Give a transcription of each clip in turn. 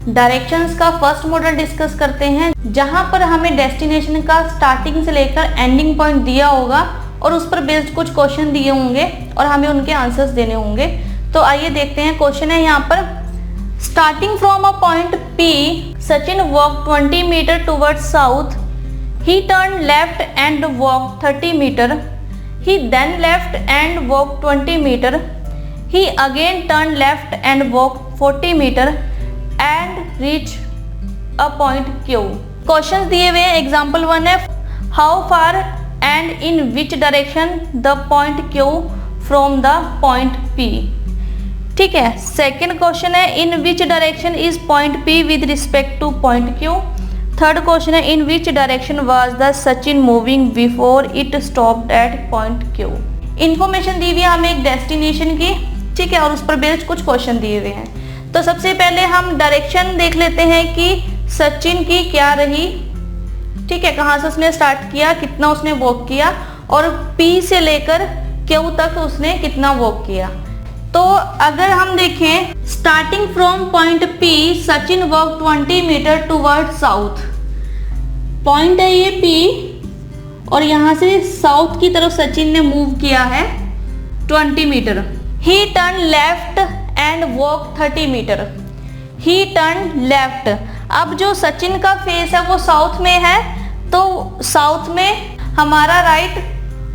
Directions का first model discuss करते हैं, जहां पर हमें डेस्टिनेशन का स्टार्टिंग से लेकर एंडिंग पॉइंट दिया होगा और उस पर बेस्ड कुछ क्वेश्चन दिए होंगे और हमें उनके आंसर्स देने होंगे। तो आइए देखते हैं। क्वेश्चन है यहाँ पर, starting from a point P, Sachin walk 20 metre towards south. He turn left and walk 30 metre. He then left and walk 20 metre. He again turn left and walk 40 metre and reach a point Q। Question दिए हुए हैं। Example 1 है, how far and in which direction the point Q from the point P। ठीक है। Second question है, in which direction is point P with respect to point Q। Third question है, in which direction was the Sachin moving before it stopped at point Q। Information दी हुई है हमें एक destination की, ठीक है, और उस पर बेस्ड कुछ क्वेश्चन दिए हुए हैं। तो सबसे पहले हम डायरेक्शन देख लेते हैं कि सचिन की क्या रही, ठीक है, कहाँ से उसने स्टार्ट किया, कितना उसने वॉक किया और P से लेकर Q तक उसने कितना वॉक किया। तो अगर हम देखें, starting from point P, Sachin walk 20 metre toward south. Point है ये P और यहाँ से साउथ की तरफ सचिन ने मूव किया है 20 metre. He turn left and walk 30 metre. He turn left. अब जो सचिन का फेस है वो साउथ में है, तो साउथ में हमारा राइट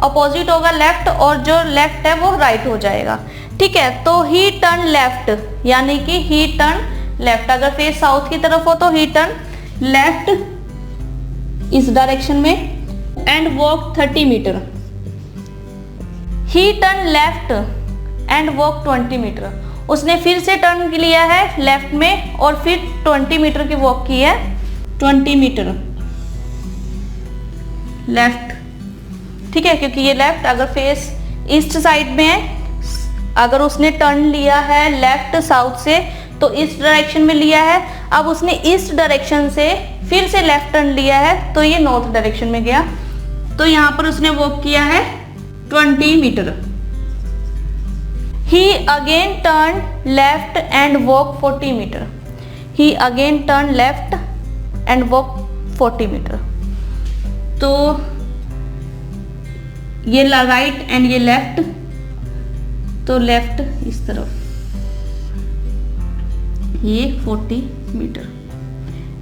अपोजिट होगा लेफ्ट और जो लेफ्ट है वो राइट हो जाएगा। ठीक है, तो ही टर्न लेफ्ट, यानी कि ही टर्न लेफ्ट। अगर फेस साउथ की तरफ हो तो ही टर्न लेफ्ट इस डायरेक्शन में and walk 30 metre. He turn left and walk 20 metre. उसने फिर से टर्न लिया है लेफ्ट में और फिर 20 मीटर की वॉक की है। 20 मीटर लेफ्ट, ठीक है, क्योंकि ये लेफ्ट अगर फेस ईस्ट साइड में है, अगर उसने टर्न लिया है लेफ्ट साउथ से तो ईस्ट डायरेक्शन में लिया है। अब उसने ईस्ट डायरेक्शन से फिर से लेफ्ट टर्न लिया है तो ये नॉर्थ डायरेक्शन में गया। तो यहाँ पर उसने वॉक किया है 20 metre. He again turned left and walked 40 meter. He again turned left and walked 40 meter. तो ये राइट एंड ये लेफ्ट, तो लेफ्ट इस तरफ, ये 40 metre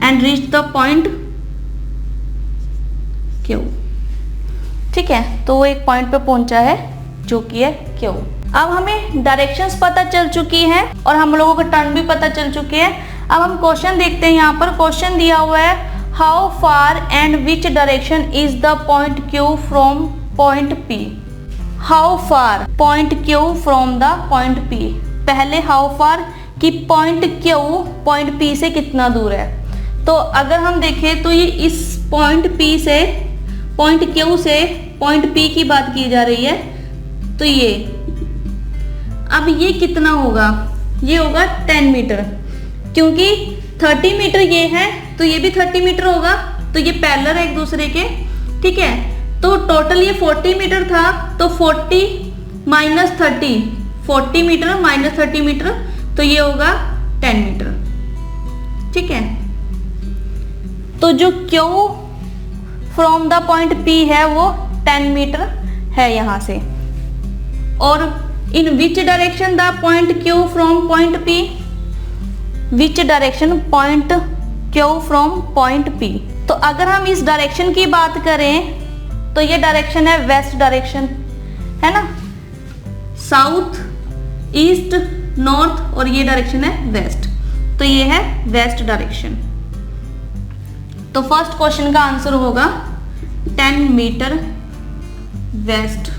and reach the point Q। ठीक है, तो वो एक पॉइंट पे पहुंचा है जो कि है Q। अब हमें डायरेक्शंस पता चल चुकी हैं और हम लोगों का टर्न भी पता चल चुके हैं। अब हम क्वेश्चन देखते हैं। यहाँ पर क्वेश्चन दिया हुआ है, how far and which direction is the point Q from point P। How far point Q from the point P। पहले हाउ फार कि पॉइंट Q पॉइंट P से कितना दूर है। तो अगर हम देखें तो ये इस पॉइंट P से, पॉइंट Q से पॉइंट P की बात की जा रही है, तो ये अब ये कितना होगा, ये होगा 10 मीटर, क्योंकि 30 मीटर ये है तो ये भी 30 मीटर होगा, तो ये पैरेलल है एक दूसरे के। ठीक है, तो टोटल ये 40 मीटर था, तो 40 माइनस 30, 40 मीटर माइनस 30 मीटर, तो ये होगा 10 मीटर। ठीक है, तो जो Q from the point P है वो 10 मीटर है यहाँ से। और in which direction the point Q from point P। Which direction point Q from point P। तो अगर हम इस डायरेक्शन की बात करें तो ये डायरेक्शन है वेस्ट डायरेक्शन, है ना, साउथ, ईस्ट, नॉर्थ, और ये डायरेक्शन है वेस्ट, तो ये है वेस्ट डायरेक्शन। तो फर्स्ट क्वेश्चन का आंसर होगा 10 मीटर वेस्ट।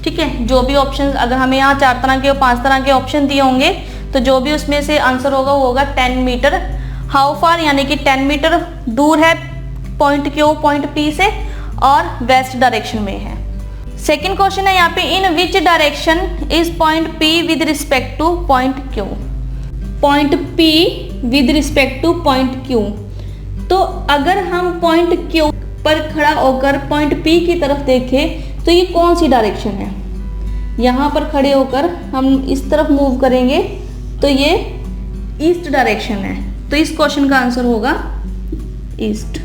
ठीक है, जो भी ऑप्शन, अगर हमें यहाँ 4 तरह के और 5 तरह के ऑप्शन दिए होंगे तो जो भी उसमें से आंसर होगा वो होगा 10 मीटर। हाउ फार यानी कि 10 मीटर दूर है पॉइंट Q पॉइंट P से और वेस्ट डायरेक्शन में है। सेकंड क्वेश्चन है यहाँ पे, in which direction is point P with respect to point Q। Point P with respect to point Q। तो अगर हम पॉइंट Q पर खड़ा होकर पॉइंट P की तरफ देखें तो ये कौन सी डायरेक्शन है। यहाँ पर खड़े होकर हम इस तरफ मूव करेंगे तो ये ईस्ट डायरेक्शन है, तो इस क्वेश्चन का आंसर होगा ईस्ट।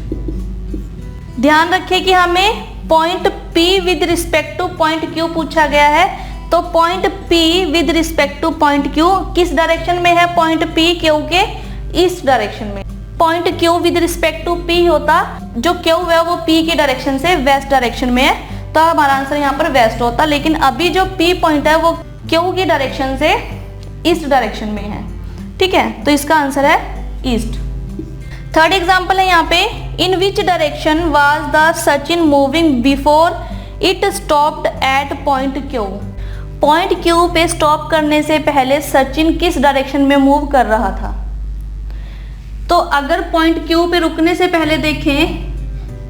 ध्यान रखिए कि हमें point P with respect to point Q पूछा गया है, तो point P with respect to point Q किस डायरेक्शन में है? पॉइंट P Q के ईस्ट डायरेक्शन में। Point Q with respect to P होता, जो Q है वो P के डायरेक्शन से वेस्ट डायरेक्शन में है, तो हमारा आंसर यहाँ पर वेस्ट होता। लेकिन अभी जो P पॉइंट है वो Q की डायरेक्शन से ईस्ट डायरेक्शन में है, ठीक है, तो इसका आंसर है ईस्ट। थर्ड एग्जाम्पल है यहाँ पे, in which direction was the Sachin moving before it stopped at point Q। Point Q पे स्टॉप करने से पहले सचिन किस डायरेक्शन में मूव कर रहा था? तो अगर पॉइंट Q पे रुकने से पहले देखें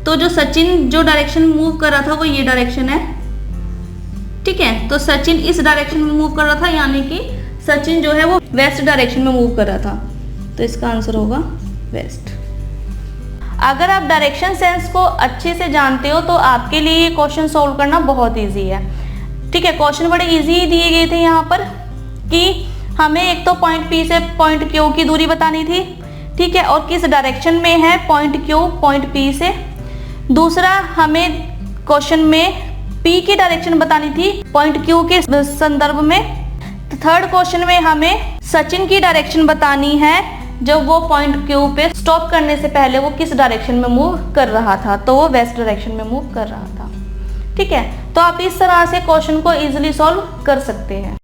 तो जो सचिन जो डायरेक्शन मूव कर रहा था वो ये डायरेक्शन है, ठीक है, तो सचिन इस डायरेक्शन में मूव कर रहा था, यानी कि सचिन जो है वो वेस्ट डायरेक्शन में मूव कर रहा था, तो इसका आंसर होगा वेस्ट। अगर आप डायरेक्शन सेंस को अच्छे से जानते हो तो आपके लिए ये क्वेश्चन सॉल्व करना बहुत इजी है, ठीक है। क्वेश्चन बड़े इजी दिए गए थे यहाँ पर कि हमें एक तो पॉइंट P से पॉइंट Q की दूरी बतानी थी, ठीक है, और किस डायरेक्शन में है पॉइंट Q पॉइंट P से। दूसरा हमें क्वेश्चन में P की डायरेक्शन बतानी थी पॉइंट Q के संदर्भ में। थर्ड क्वेश्चन में हमें सचिन की डायरेक्शन बतानी है, जब वो पॉइंट Q पे स्टॉप करने से पहले वो किस डायरेक्शन में मूव कर रहा था, तो वो वेस्ट डायरेक्शन में मूव कर रहा था, ठीक है। तो आप इस तरह से क्वेश्चन को इजीली सॉल्व कर सकते हैं।